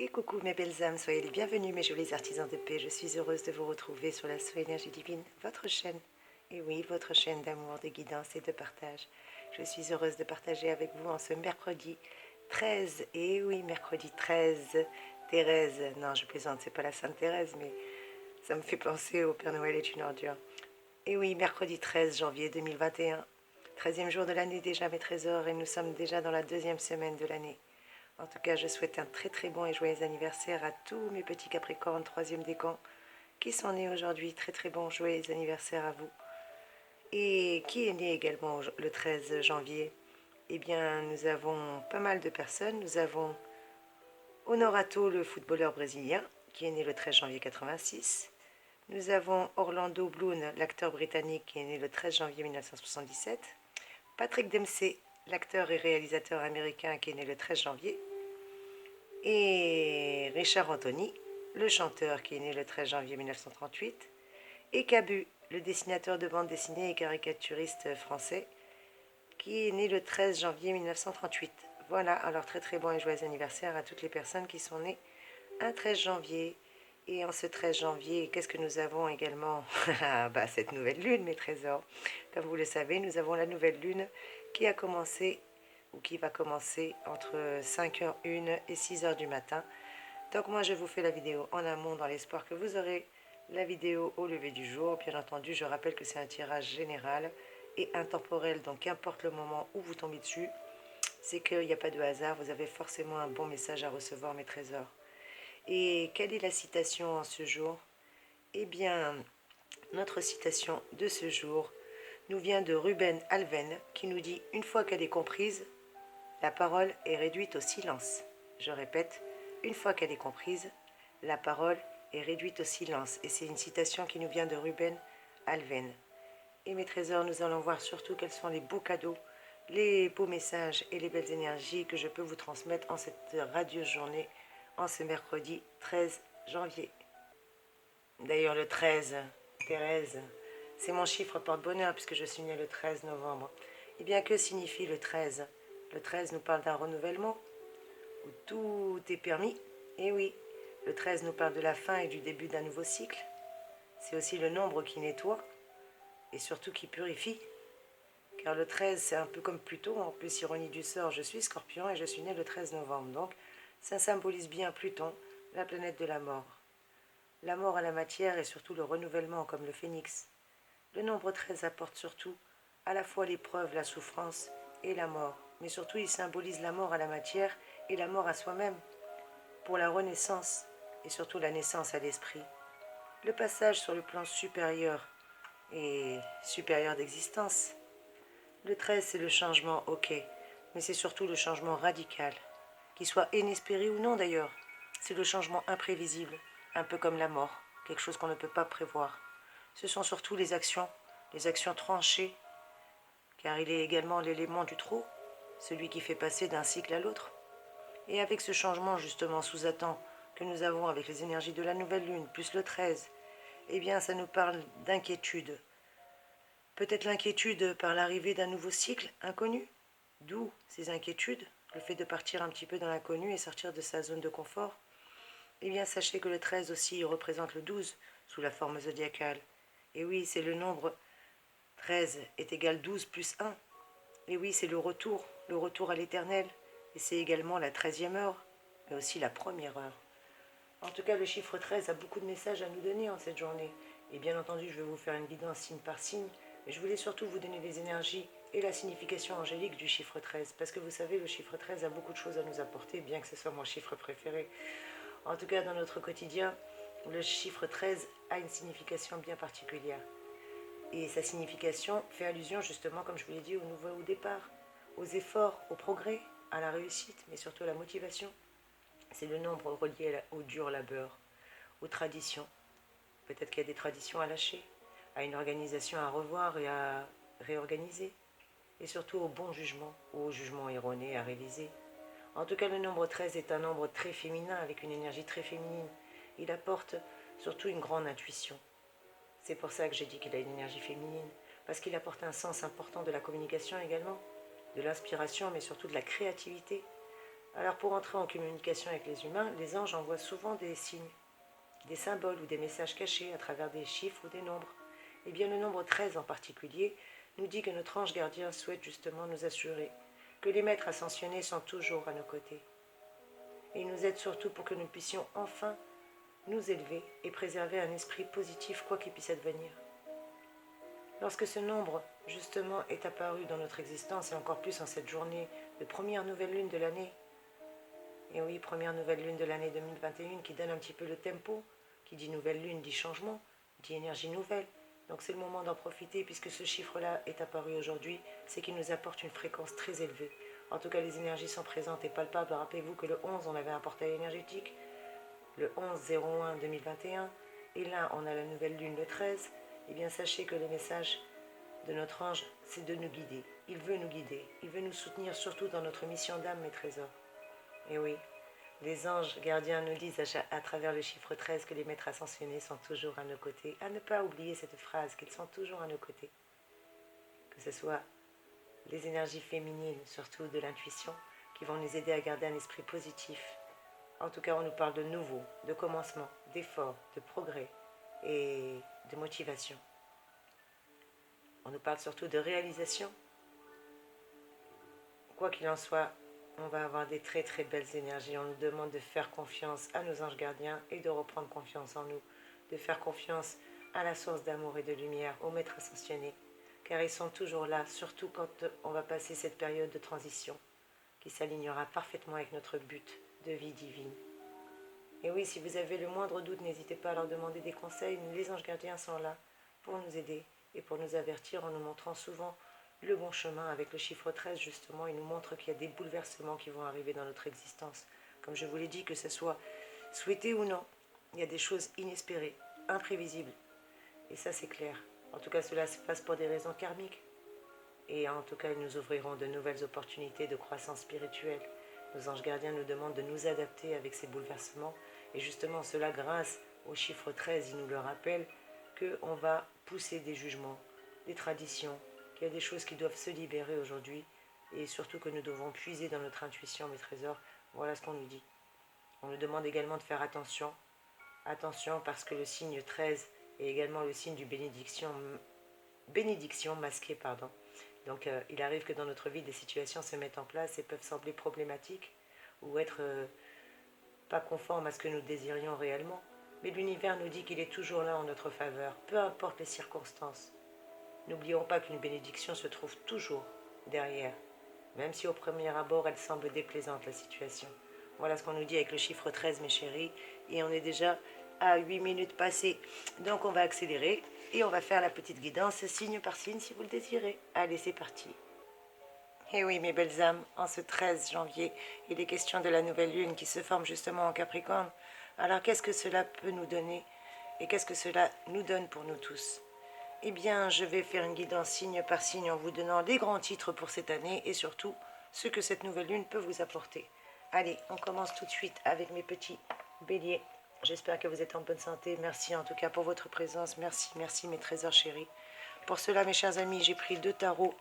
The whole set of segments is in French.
Et coucou mes belles âmes, soyez les bienvenus mes jolis artisans de paix. Je suis heureuse de vous retrouver sur la Soul Énergie Divine, votre chaîne. Et oui, votre chaîne d'amour, de guidance et de partage. Je suis heureuse de partager avec vous en ce mercredi 13. Et oui, mercredi 13, Thérèse. Non, je plaisante, c'est pas la Sainte Thérèse, mais ça me fait penser au Père Noël est une ordure. Et oui, mercredi 13 janvier 2021. 13e jour de l'année déjà mes trésors et nous sommes déjà dans la deuxième semaine de l'année. En tout cas, je souhaite un très très bon et joyeux anniversaire à tous mes petits Capricornes, troisième décan, qui sont nés aujourd'hui. Très très bon joyeux anniversaire à vous. Et qui est né également le 13 janvier? Eh bien, nous avons pas mal de personnes. Nous avons Honorato, le footballeur brésilien, qui est né le 13 janvier 86. Nous avons Orlando Bloom, l'acteur britannique, qui est né le 13 janvier 1977. Patrick Dempsey, l'acteur et réalisateur américain, qui est né le 13 janvier. Et Richard Anthony, le chanteur qui est né le 13 janvier 1938, et Cabu, le dessinateur de bande dessinée et caricaturiste français, qui est né le 13 janvier 1938. Voilà, alors très très bon et joyeux anniversaire à toutes les personnes qui sont nées un 13 janvier. Et en ce 13 janvier, qu'est-ce que nous avons également? Bah, cette nouvelle lune, mes trésors. Comme vous le savez, nous avons la nouvelle lune qui a commencé ou qui va commencer entre 5h01 et 6h du matin. Donc moi, je vous fais la vidéo en amont dans l'espoir que vous aurez la vidéo au lever du jour. Bien entendu, je rappelle que c'est un tirage général et intemporel, donc qu'importe le moment où vous tombez dessus, c'est qu'il n'y a pas de hasard, vous avez forcément un bon message à recevoir, mes trésors. Et quelle est la citation en ce jour? Eh bien, notre citation de ce jour nous vient de Ruben Alven qui nous dit « Une fois qu'elle est comprise, la parole est réduite au silence. » Je répète, une fois qu'elle est comprise, la parole est réduite au silence. Et c'est une citation qui nous vient de Ruben Alven. Et mes trésors, nous allons voir surtout quels sont les beaux cadeaux, les beaux messages et les belles énergies que je peux vous transmettre en cette radieuse journée, en ce mercredi 13 janvier. D'ailleurs, le 13, Thérèse, c'est mon chiffre porte-bonheur puisque je suis née le 13 novembre. Eh bien, que signifie le 13? Le 13 nous parle d'un renouvellement où tout est permis. Et oui, le 13 nous parle de la fin et du début d'un nouveau cycle. C'est aussi le nombre qui nettoie et surtout qui purifie. Car le 13, c'est un peu comme Pluton. En plus, ironie du sort, je suis Scorpion et je suis née le 13 novembre. Donc, ça symbolise bien Pluton, la planète de la mort. La mort à la matière et surtout le renouvellement comme le phénix. Le nombre 13 apporte surtout à la fois l'épreuve, la souffrance et la mort. Mais surtout, il symbolise la mort à la matière et la mort à soi-même, pour la renaissance et surtout la naissance à l'esprit. Le passage sur le plan supérieur et supérieur d'existence. Le 13, c'est le changement, ok, mais c'est surtout le changement radical, qu'il soit inespéré ou non d'ailleurs. C'est le changement imprévisible, un peu comme la mort, quelque chose qu'on ne peut pas prévoir. Ce sont surtout les actions tranchées, car il est également l'élément du trop, celui qui fait passer d'un cycle à l'autre. Et avec ce changement justement sous-jacent que nous avons avec les énergies de la nouvelle lune, plus le 13, eh bien ça nous parle d'inquiétude. Peut-être l'inquiétude par l'arrivée d'un nouveau cycle inconnu. D'où ces inquiétudes, le fait de partir un petit peu dans l'inconnu et sortir de sa zone de confort. Eh bien sachez que le 13 aussi représente le 12 sous la forme zodiacale. Et oui, c'est le nombre 13 est égal 12 plus 1. Et oui, c'est le retour à l'éternel. Et c'est également la 13e heure, mais aussi la première heure. En tout cas, le chiffre 13 a beaucoup de messages à nous donner en cette journée. Et bien entendu, je vais vous faire une guidance signe par signe, mais je voulais surtout vous donner les énergies et la signification angélique du chiffre 13. Parce que vous savez, le chiffre 13 a beaucoup de choses à nous apporter, bien que ce soit mon chiffre préféré. En tout cas, dans notre quotidien, le chiffre 13 a une signification bien particulière. Et sa signification fait allusion justement, comme je vous l'ai dit, au nouveau départ, aux efforts, au progrès, à la réussite, mais surtout à la motivation. C'est le nombre relié au dur labeur, aux traditions. Peut-être qu'il y a des traditions à lâcher, à une organisation à revoir et à réorganiser, et surtout au bon jugement ou au jugement erroné à réaliser. En tout cas, le nombre 13 est un nombre très féminin, avec une énergie très féminine. Il apporte surtout une grande intuition. C'est pour ça que j'ai dit qu'il a une énergie féminine, parce qu'il apporte un sens important de la communication également, de l'inspiration, mais surtout de la créativité. Alors pour entrer en communication avec les humains, les anges envoient souvent des signes, des symboles ou des messages cachés à travers des chiffres ou des nombres. Et bien le nombre 13 en particulier nous dit que notre ange gardien souhaite justement nous assurer que les maîtres ascensionnés sont toujours à nos côtés. Et il nous aide surtout pour que nous puissions enfin nous élever et préserver un esprit positif quoi qu'il puisse advenir. Lorsque ce nombre, justement, est apparu dans notre existence, et encore plus en cette journée de première nouvelle lune de l'année, et oui, première nouvelle lune de l'année 2021 qui donne un petit peu le tempo, qui dit nouvelle lune, dit changement, dit énergie nouvelle. Donc c'est le moment d'en profiter puisque ce chiffre-là est apparu aujourd'hui, c'est qu'il nous apporte une fréquence très élevée. En tout cas, les énergies sont présentes et palpables. Rappelez-vous que le 11, on avait un portail énergétique, le 11-01-2021, et là, on a la nouvelle lune le 13. Eh bien, sachez que le message de notre ange, c'est de nous guider. Il veut nous guider, il veut nous soutenir surtout dans notre mission d'âme, mes trésors. Et oui, les anges gardiens nous disent à travers le chiffre 13 que les maîtres ascensionnés sont toujours à nos côtés. À ne pas oublier cette phrase, qu'ils sont toujours à nos côtés. Que ce soit les énergies féminines, surtout de l'intuition, qui vont nous aider à garder un esprit positif. En tout cas, on nous parle de nouveau, de commencement, d'effort, de progrès et de motivation. On nous parle surtout de réalisation. Quoi qu'il en soit, on va avoir des très très belles énergies. On nous demande de faire confiance à nos anges gardiens et de reprendre confiance en nous. De faire confiance à la source d'amour et de lumière, aux maîtres ascensionnés. Car ils sont toujours là, surtout quand on va passer cette période de transition qui s'alignera parfaitement avec notre but de vie divine. Et oui, si vous avez le moindre doute, n'hésitez pas à leur demander des conseils. Les anges gardiens sont là pour nous aider et pour nous avertir en nous montrant souvent le bon chemin. Avec le chiffre 13, justement, il nous montre qu'il y a des bouleversements qui vont arriver dans notre existence. Comme je vous l'ai dit, que ce soit souhaité ou non, il y a des choses inespérées, imprévisibles. Et ça, c'est clair. En tout cas, cela se passe pour des raisons karmiques. Et en tout cas, ils nous ouvriront de nouvelles opportunités de croissance spirituelle. Nos anges gardiens nous demandent de nous adapter avec ces bouleversements. Et justement, cela grâce au chiffre 13, ils nous le rappellent qu'on va pousser des jugements, des traditions, qu'il y a des choses qui doivent se libérer aujourd'hui. Et surtout que nous devons puiser dans notre intuition, mes trésors. Voilà ce qu'on nous dit. On nous demande également de faire attention. Attention parce que le signe 13 est également le signe du bénédiction masquée, pardon. Donc il arrive que dans notre vie, des situations se mettent en place et peuvent sembler problématiques ou être pas conformes à ce que nous désirions réellement. Mais l'univers nous dit qu'il est toujours là en notre faveur, peu importe les circonstances. N'oublions pas qu'une bénédiction se trouve toujours derrière, même si au premier abord elle semble déplaisante la situation. Voilà ce qu'on nous dit avec le chiffre 13, mes chéris, et on est déjà à 8 minutes passées. Donc on va accélérer et on va faire la petite guidance signe par signe si vous le désirez. Allez, c'est parti. Et oui, mes belles âmes, en ce 13 janvier, il est question de la nouvelle lune qui se forme justement en Capricorne. Alors qu'est-ce que cela peut nous donner et qu'est-ce que cela nous donne pour nous tous? Eh bien, je vais faire une guidance signe par signe en vous donnant les grands titres pour cette année et surtout ce que cette nouvelle lune peut vous apporter. Allez, on commence tout de suite avec mes petits béliers. J'espère que vous êtes en bonne santé. Merci en tout cas pour votre présence. Merci, merci mes trésors chéris. Pour cela, mes chers amis, j'ai pris 2 tarots.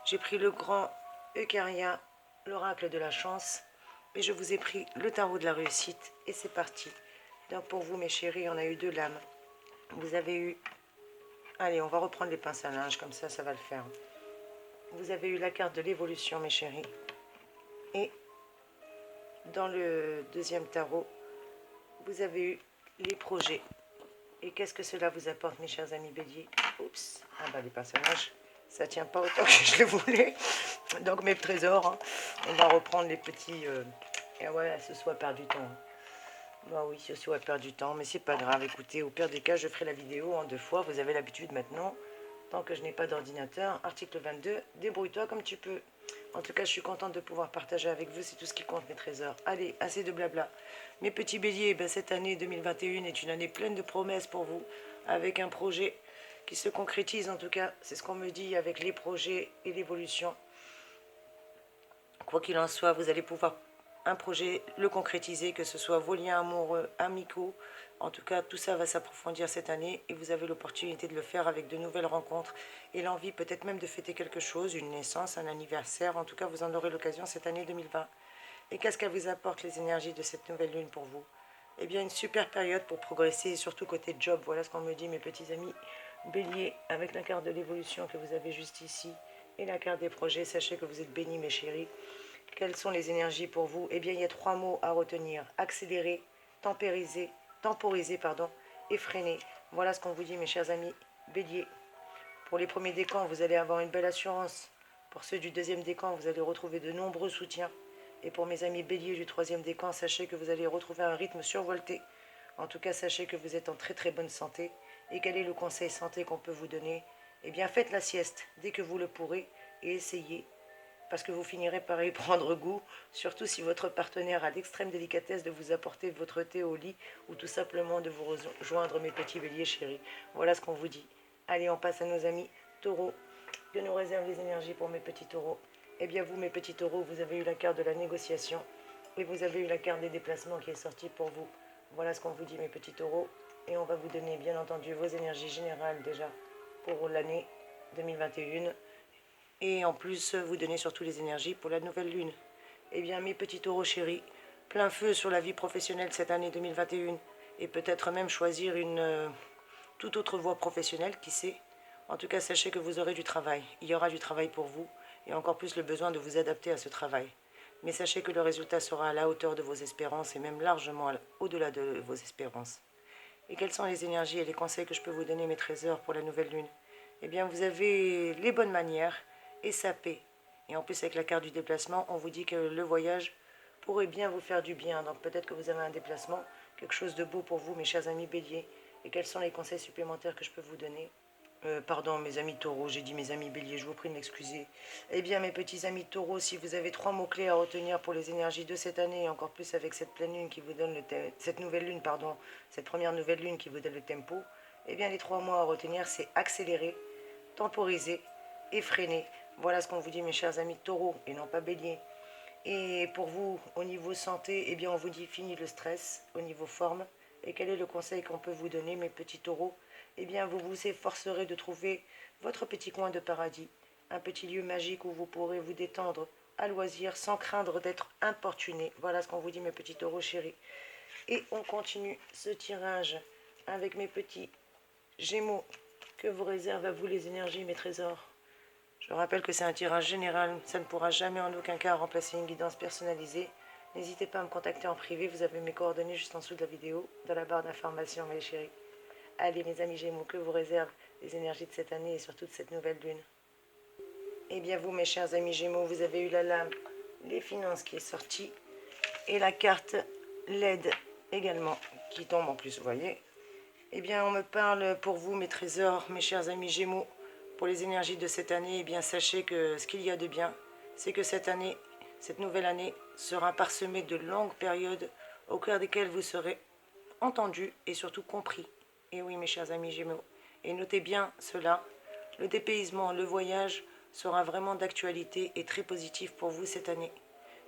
J'ai pris le grand Eucharia, l'oracle de la chance. Et je vous ai pris le tarot de la réussite. Et c'est parti. Donc pour vous, mes chéris, on a eu 2 lames. Vous avez eu... Allez, on va reprendre les pinces à linge, comme ça va le faire. Vous avez eu la carte de l'évolution, mes chéris. Et dans le deuxième tarot, vous avez eu les projets. Et qu'est-ce que cela vous apporte, mes chers amis béliers? Oups, ah bah les pinces à linge, ça tient pas autant que je le voulais. Donc mes trésors, hein, on va reprendre les petits... Et voilà, ce soit perdre du temps. Bah oui, ce soit perdre du temps, mais c'est pas grave. Écoutez, au pire des cas, je ferai la vidéo en 2 fois. Vous avez l'habitude maintenant. Tant que je n'ai pas d'ordinateur, article 22, débrouille-toi comme tu peux. En tout cas, je suis contente de pouvoir partager avec vous. C'est tout ce qui compte, mes trésors. Allez, assez de blabla. Mes petits béliers, ben, cette année 2021 est une année pleine de promesses pour vous, avec un projet qui se concrétise. En tout cas, c'est ce qu'on me dit avec les projets et l'évolution. Quoi qu'il en soit, vous allez pouvoir un projet, le concrétiser, que ce soit vos liens amoureux, amicaux. En tout cas, tout ça va s'approfondir cette année et vous avez l'opportunité de le faire avec de nouvelles rencontres et l'envie peut-être même de fêter quelque chose, une naissance, un anniversaire. En tout cas, vous en aurez l'occasion cette année 2020. Et qu'est-ce qu'elle vous apporte, les énergies de cette nouvelle lune pour vous? Eh bien, une super période pour progresser, et surtout côté job. Voilà ce qu'on me dit, mes petits amis. Bélier, avec la carte de l'évolution que vous avez juste ici, et la carte des projets, sachez que vous êtes bénis, mes chéris. Quelles sont les énergies pour vous? Eh bien, il y a 3 mots à retenir. Accélérer, temporiser, et freiner. Voilà ce qu'on vous dit, mes chers amis. Bélier, pour les premiers décans, vous allez avoir une belle assurance. Pour ceux du deuxième décan, vous allez retrouver de nombreux soutiens. Et pour mes amis béliers du troisième décan, sachez que vous allez retrouver un rythme survolté. En tout cas, sachez que vous êtes en très très bonne santé. Et quel est le conseil santé qu'on peut vous donner? Eh bien, faites la sieste dès que vous le pourrez et essayez, parce que vous finirez par y prendre goût, surtout si votre partenaire a l'extrême délicatesse de vous apporter votre thé au lit ou tout simplement de vous rejoindre, mes petits béliers chéris. Voilà ce qu'on vous dit. Allez, on passe à nos amis taureaux. Que nous réservent les énergies pour mes petits taureaux? Eh bien, vous, mes petits taureaux, vous avez eu la carte de la négociation et vous avez eu la carte des déplacements qui est sortie pour vous. Voilà ce qu'on vous dit, mes petits taureaux. Et on va vous donner, bien entendu, vos énergies générales déjà pour l'année 2021. Et en plus, vous donner surtout les énergies pour la nouvelle lune. Eh bien, mes petits taureaux chéris, plein feu sur la vie professionnelle cette année 2021. Et peut-être même choisir une toute autre voie professionnelle, qui sait. En tout cas, sachez que vous aurez du travail. Il y aura du travail pour vous, et encore plus le besoin de vous adapter à ce travail. Mais sachez que le résultat sera à la hauteur de vos espérances, et même largement au-delà de vos espérances. Et quelles sont les énergies et les conseils que je peux vous donner, mes trésors, pour la nouvelle lune? Eh bien, vous avez les bonnes manières et sa paix. Et en plus, avec la carte du déplacement, on vous dit que le voyage pourrait bien vous faire du bien. Donc peut-être que vous avez un déplacement, quelque chose de beau pour vous, mes chers amis béliers. Et quels sont les conseils supplémentaires que je peux vous donner? Pardon, mes amis taureaux, j'ai dit mes amis béliers, je vous prie de m'excuser. Eh bien, mes petits amis taureaux, si vous avez 3 mots-clés à retenir pour les énergies de cette année, et encore plus avec cette pleine lune qui vous donne cette nouvelle lune, pardon, cette première nouvelle lune qui vous donne le tempo, eh bien, les 3 mots à retenir, c'est accélérer, temporiser et freiner. Voilà ce qu'on vous dit, mes chers amis taureaux, et non pas béliers. Et pour vous, au niveau santé, eh bien, on vous dit fini le stress, au niveau forme. Et quel est le conseil qu'on peut vous donner, mes petits taureaux? Eh bien, vous vous efforcerez de trouver votre petit coin de paradis, un petit lieu magique où vous pourrez vous détendre à loisir sans craindre d'être importuné. Voilà ce qu'on vous dit, mes petits taureaux chéris. Et on continue ce tirage avec mes petits gémeaux que vous réservent à vous les énergies, mes trésors. Je rappelle que c'est un tirage général, ça ne pourra jamais en aucun cas remplacer une guidance personnalisée. N'hésitez pas à me contacter en privé, vous avez mes coordonnées juste en dessous de la vidéo, dans la barre d'information, mes chéris. Allez, mes amis Gémeaux, que vous réservent les énergies de cette année et surtout de cette nouvelle lune? Eh bien vous, mes chers amis Gémeaux, vous avez eu la lame des finances qui est sortie et la carte l'aide également qui tombe en plus, vous voyez. Eh bien, on me parle pour vous, mes trésors, mes chers amis Gémeaux, pour les énergies de cette année. Eh bien, sachez que ce qu'il y a de bien, c'est que cette année, cette nouvelle année, sera parsemée de longues périodes au cœur desquelles vous serez entendus et surtout compris. Et oui, mes chers amis Gémeaux, et notez bien cela, le dépaysement, le voyage sera vraiment d'actualité et très positif pour vous cette année.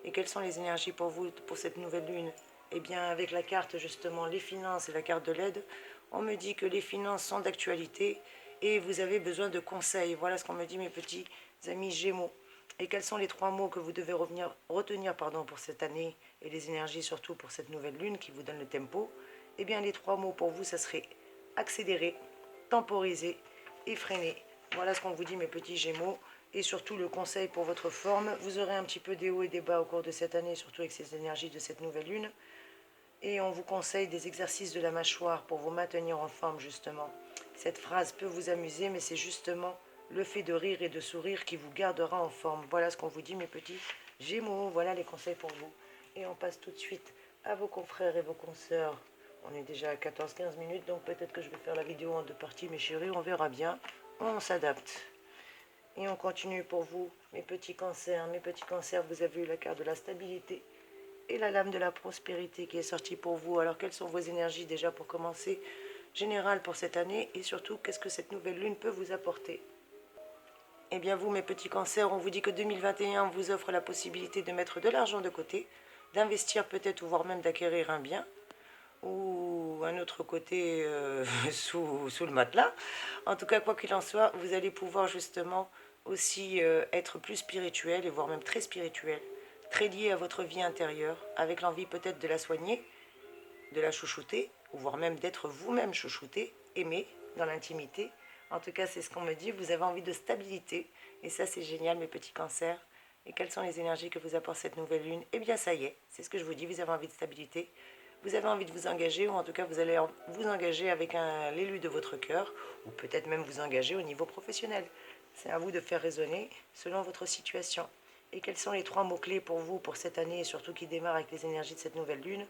Et quelles sont les énergies pour vous pour cette nouvelle lune? Eh bien, avec la carte justement les finances et la carte de l'aide, on me dit que les finances sont d'actualité et vous avez besoin de conseils. Voilà ce qu'on me dit, mes petits amis Gémeaux. Et quels sont les 3 mots que vous devez retenir pour cette année et les énergies surtout pour cette nouvelle lune qui vous donne le tempo? Eh bien, les 3 mots pour vous, ça serait accélérer, temporiser et freiner. Voilà ce qu'on vous dit, mes petits Gémeaux. Et surtout le conseil pour votre forme, vous aurez un petit peu des hauts et des bas au cours de cette année, surtout avec ces énergies de cette nouvelle lune. Et on vous conseille des exercices de la mâchoire pour vous maintenir en forme justement. Cette phrase peut vous amuser, mais c'est justement le fait de rire et de sourire qui vous gardera en forme. Voilà ce qu'on vous dit, mes petits Gémeaux, voilà les conseils pour vous. Et on passe tout de suite à vos confrères et vos consoeurs. On est déjà à 14-15 minutes, donc peut-être que je vais faire la vidéo en 2 parties, mes chéris, on verra bien. On s'adapte. Et on continue pour vous, mes petits cancers. Mes petits cancers, vous avez eu la carte de la stabilité et la lame de la prospérité qui est sortie pour vous. Alors, quelles sont vos énergies déjà pour commencer, générales pour cette année? Et surtout, qu'est-ce que cette nouvelle lune peut vous apporter? Eh bien, vous, mes petits cancers, on vous dit que 2021 vous offre la possibilité de mettre de l'argent de côté, d'investir peut-être, ou voire même d'acquérir un bien, ou un autre côté sous le matelas. En tout cas, quoi qu'il en soit, vous allez pouvoir justement aussi être plus spirituel et voire même très spirituel. très lié à votre vie intérieure, avec l'envie peut-être de la soigner, de la chouchouter, ou voire même d'être vous-même chouchouté, aimé dans l'intimité. En tout cas, c'est ce qu'on me dit, vous avez envie de stabilité, et ça c'est génial mes petits cancers. Et quelles sont les énergies que vous apporte cette nouvelle lune? Eh bien ça y est, c'est ce que je vous dis, vous avez envie de stabilité, vous avez envie de vous engager, ou en tout cas vous allez vous engager avec l'élu de votre cœur, ou peut-être même vous engager au niveau professionnel. C'est à vous de faire résonner selon votre situation. Et quels sont les 3 mots-clés pour vous pour cette année, et surtout qui démarre avec les énergies de cette nouvelle lune?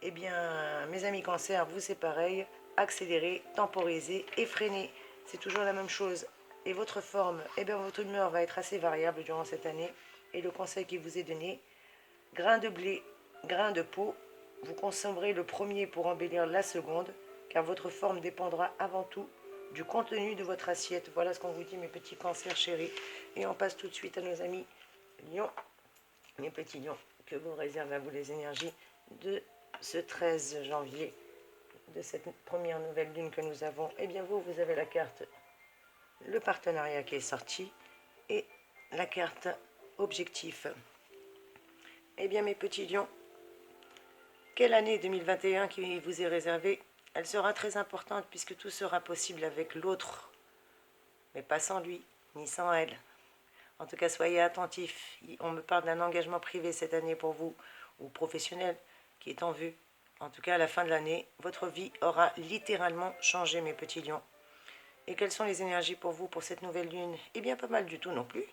Eh bien, mes amis cancer, vous c'est pareil, accélérer, temporiser et freiner. C'est toujours la même chose. Et votre forme, eh bien votre humeur va être assez variable durant cette année. Et le conseil qui vous est donné, grain de blé, grain de peau, vous consommerez le premier pour embellir la seconde, car votre forme dépendra avant tout du contenu de votre assiette. Voilà ce qu'on vous dit mes petits cancers chéris. Et on passe tout de suite à nos amis lions, mes petits lions, que vous réservez à vous les énergies de ce 13 janvier, de cette première nouvelle lune que nous avons. Eh bien vous avez la carte, le partenariat qui est sorti, et la carte objectif. Eh bien mes petits lions, quelle année 2021 qui vous est réservée? Elle sera très importante puisque tout sera possible avec l'autre, mais pas sans lui, ni sans elle. En tout cas, soyez attentifs. On me parle d'un engagement privé cette année pour vous, ou professionnel, qui est en vue. En tout cas, à la fin de l'année, votre vie aura littéralement changé, mes petits lions. Et quelles sont les énergies pour vous pour cette nouvelle lune? Eh bien, pas mal du tout non plus.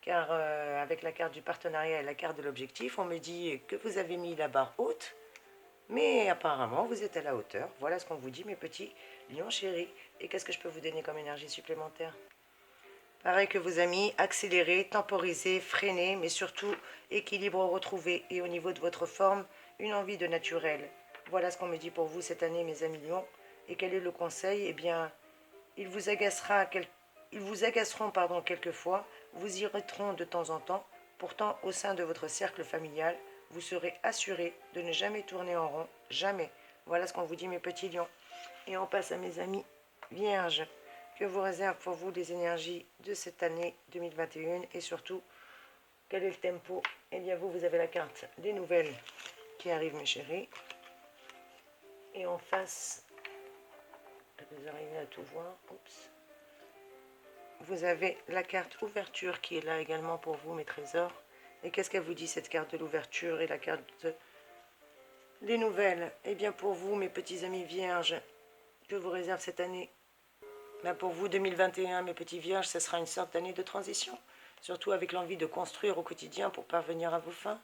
Car avec la carte du partenariat et la carte de l'objectif, on me dit que vous avez mis la barre haute. Mais apparemment, vous êtes à la hauteur. Voilà ce qu'on vous dit, mes petits lions chéris. Et qu'est-ce que je peux vous donner comme énergie supplémentaire? Pareil que vos amis, accélérez, temporisez, freinez, mais surtout équilibre retrouvé. Et au niveau de votre forme, une envie de naturel. Voilà ce qu'on me dit pour vous cette année, mes amis lions. Et quel est le conseil? Eh bien, ils vous agaceront quelquefois, vous irriteront de temps en temps. Pourtant, au sein de votre cercle familial, vous serez assuré de ne jamais tourner en rond, jamais. Voilà ce qu'on vous dit, mes petits lions. Et on passe à mes amis vierges. Que vous réserve pour vous les énergies de cette année 2021 et surtout, quel est le tempo? Eh bien, vous avez la carte des nouvelles qui arrivent, mes chéris. Et en face, vous arrivez à tout voir. Oups. Vous avez la carte ouverture qui est là également pour vous, mes trésors. Et qu'est-ce qu'elle vous dit, cette carte de l'ouverture et la carte des nouvelles? Eh bien, pour vous, mes petits amis vierges, que vous réserve cette année? Ben pour vous, 2021, mes petits vierges, ce sera une sorte d'année de transition, surtout avec l'envie de construire au quotidien pour parvenir à vos fins.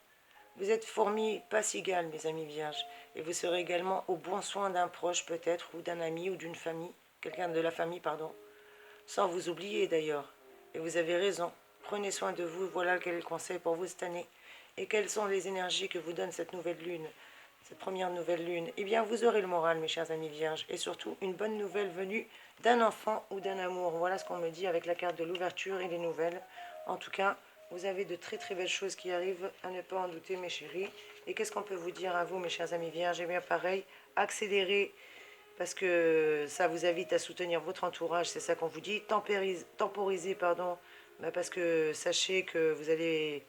Vous êtes fourmis, pas cigales, mes amis vierges, et vous serez également au bon soin d'un proche peut-être, ou d'un ami, ou d'une famille, quelqu'un de la famille, pardon, sans vous oublier d'ailleurs. Et vous avez raison, prenez soin de vous, voilà quel est le conseil pour vous cette année. Et quelles sont les énergies que vous donne cette nouvelle lune, cette première nouvelle lune? Eh bien, vous aurez le moral, mes chers amis vierges, et surtout une bonne nouvelle venue d'un enfant ou d'un amour. Voilà ce qu'on me dit avec la carte de l'ouverture et les nouvelles. En tout cas, vous avez de très très belles choses qui arrivent, à ne pas en douter, mes chéris. Et qu'est-ce qu'on peut vous dire à vous, mes chers amis vierges? Eh bien, pareil, accélérez, parce que ça vous invite à soutenir votre entourage, c'est ça qu'on vous dit. Temporiser, pardon, parce que sachez que vous allez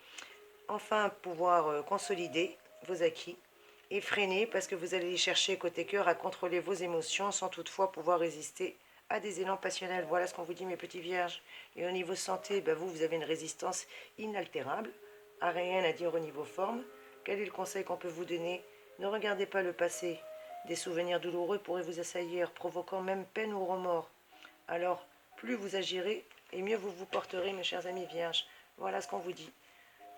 enfin pouvoir consolider vos acquis, et freiner parce que vous allez chercher côté cœur à contrôler vos émotions sans toutefois pouvoir résister à des élans passionnels. Voilà ce qu'on vous dit, mes petits vierges. Et au niveau santé, vous avez une résistance inaltérable, à rien à dire au niveau forme. Quel est le conseil qu'on peut vous donner? Ne regardez pas le passé. Des souvenirs douloureux pourraient vous assaillir, provoquant même peine ou remords. Alors, plus vous agirez, et mieux vous vous porterez, mes chers amis vierges. Voilà ce qu'on vous dit.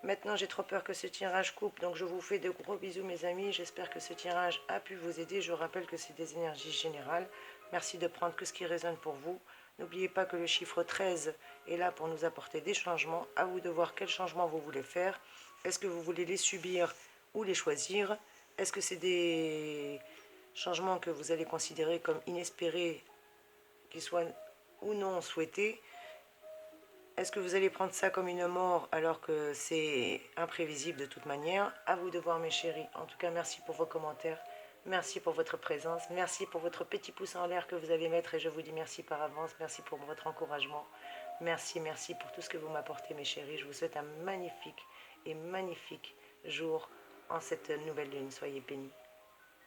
Maintenant, j'ai trop peur que ce tirage coupe, donc je vous fais de gros bisous, mes amis. J'espère que ce tirage a pu vous aider. Je rappelle que c'est des énergies générales. Merci de prendre que ce qui résonne pour vous. N'oubliez pas que le chiffre 13 est là pour nous apporter des changements. À vous de voir quels changements vous voulez faire. Est-ce que vous voulez les subir ou les choisir? Est-ce que c'est des changements que vous allez considérer comme inespérés, qu'ils soient ou non souhaités? Est-ce que vous allez prendre ça comme une mort alors que c'est imprévisible de toute manière? À vous de voir, mes chéris. En tout cas, merci pour vos commentaires. Merci pour votre présence. Merci pour votre petit pouce en l'air que vous allez mettre. Et je vous dis merci par avance. Merci pour votre encouragement. Merci, merci pour tout ce que vous m'apportez, mes chéris. Je vous souhaite un magnifique et magnifique jour en cette nouvelle lune. Soyez bénis.